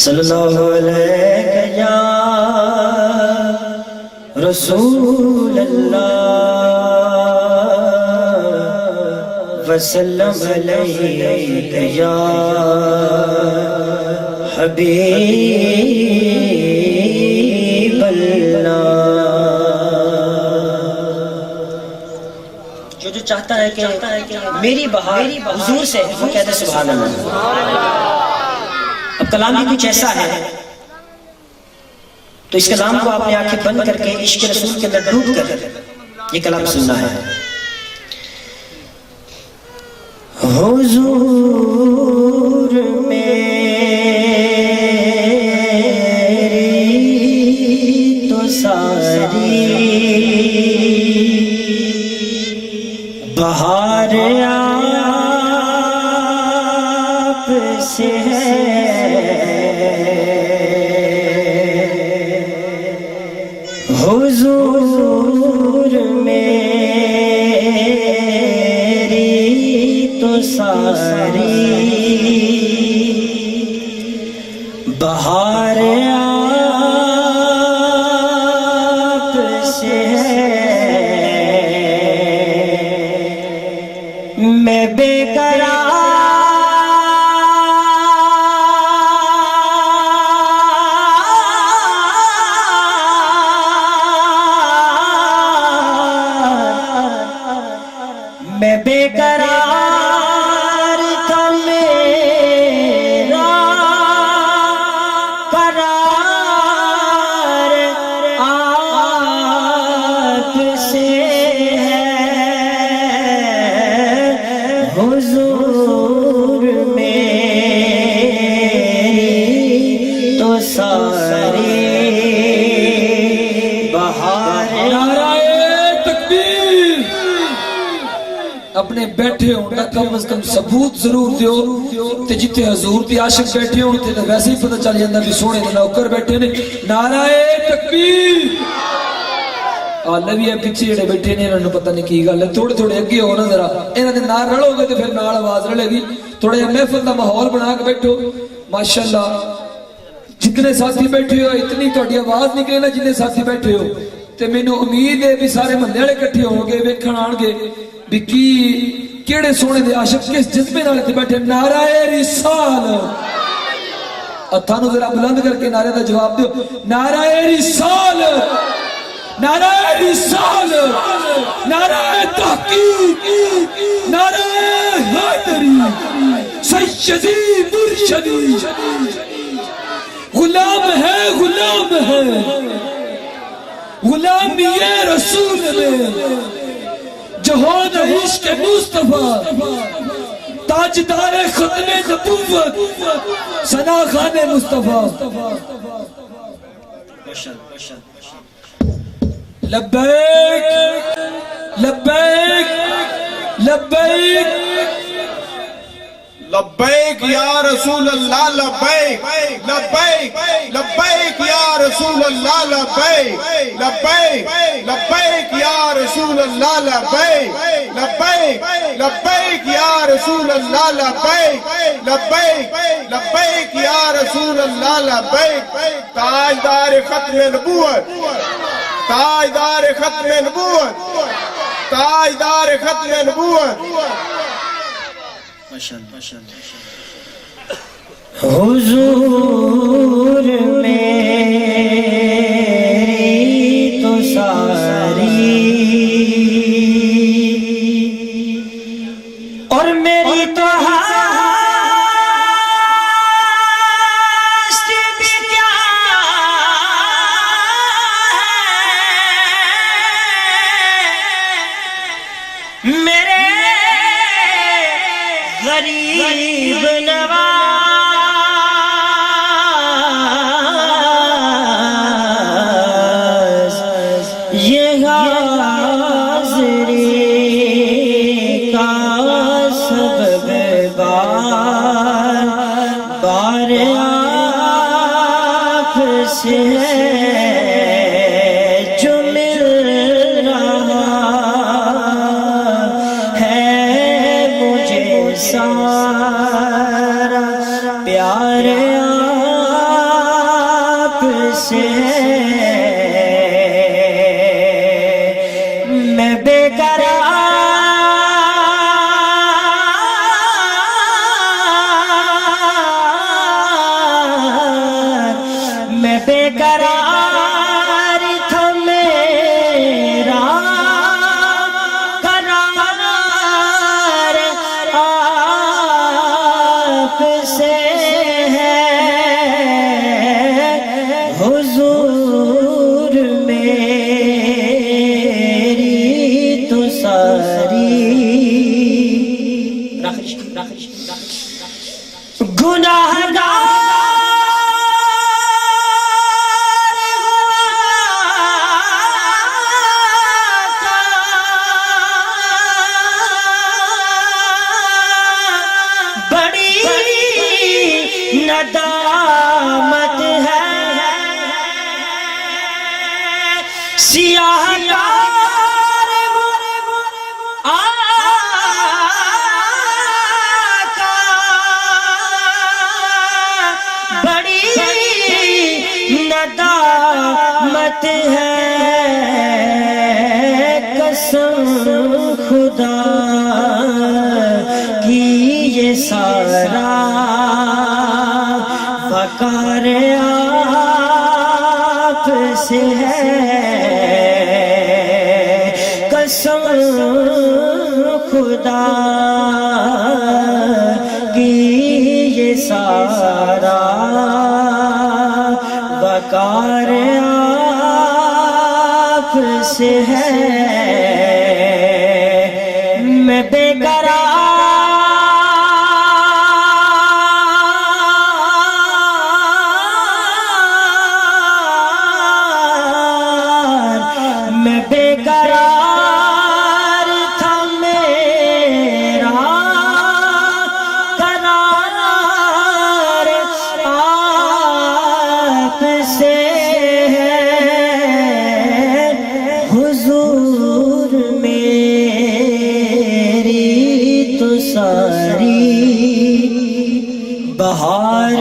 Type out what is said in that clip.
صلی اللہ علیہ یا رسول اللہ وسلم علیہ یا حبیب اللہ۔ جو چاہتا ہے کہ میری بہار حضور سے وہ کہتے سبحان اللہ۔ اب کلام بھی کچھ ایسا ہے تو اس کلام کو آپ نے آنکھیں بند کر کے عشق رسول کے اندر ڈوب کر یہ کلام سننا ہے۔ حضور میری تو ساری بہار آپ سے ہے، حضور میری تو ساری بہار آپ سے ہے، میں بے قرار میں بے قرار تھا، میرا قرار آپ سے ہے، حضور میری تو ساری بہار۔ اپنے بیٹھے ہونا کم از کم ثبوت ضرور دیو تے جتے حضور دی عاشق بیٹھے ہون تے ویسے ہی پتہ چل جاندا کہ سونے دے نوکر بیٹھے نے۔ نعرہ تکبیر۔ نبی پیچھے جڑے بیٹھے نے انہاں نوں پتہ نہیں کی گل ہے، تھوڑے تھوڑے اگے ہو نا ذرا، انہاں دے نال رلو گے تے پھر نال آواز رلے گی، تھوڑے محفل دا ماحول بنا کے بیٹھو۔ ماشاءاللہ جتنے ساتھی بیٹھے ہو اتنی تہاڈی آواز نکلے نا جتنے ساتھی بیٹھے ہو، تے مینوں امید ہے بھی سارے محلے والے اکٹھے ہو گے، ویکھن آن گے بھی کی کیڑے سونے دے عاشق کس جذبے نال تے بیٹھے۔ نعرہ رسال، ہتھاں نوں ذرا بلند کر کے نعرے دا جواب دیو۔ نعرہ رسال، نعرہ رسال، نعرہ تحقیق، نعرہ حیدری، سیدی مرشدی، غلام ہے غلام ہے غلام یہ رسول میں، جہان عشق مصطفیٰ، تاجدار ختم نبوت، ثنا خان مصطفیٰ۔ لبیک لبیک لبیک لبیک یا رسول اللہ، لبیک لبیک لبیک یا رسول اللہ، لبیک لبیک لبیک یا رسول اللہ، لبیک لبیک لبیک یا رسول اللہ، لبیک لبیک لبیک یا رسول اللہ، لبیک۔ تاجدار ختم نبوت، تاجدار ختم نبوت، تاجدار ختم نبوت۔ حضور میری تو ساری اور میری تو ہستی بھی کیا ہے، میرے غریب نواز، یہ حاضری کا سبب بار بار آپ سے ہے، جو مل رہا سارا پیار بے قرار تھا میرا قرار آپ سے ہے حضور میری تو ساری گناہگار ندامت ہے سیاہ کار آقا بڑی ندامت ہے قسم خدا کی یہ سارا وقار آپ سے ہے قسم خدا کی یہ سارا وقار آپ سے ہے میں بے قرار تھا میرا قرار آپ سے ہے حضور میری تو ساری بہار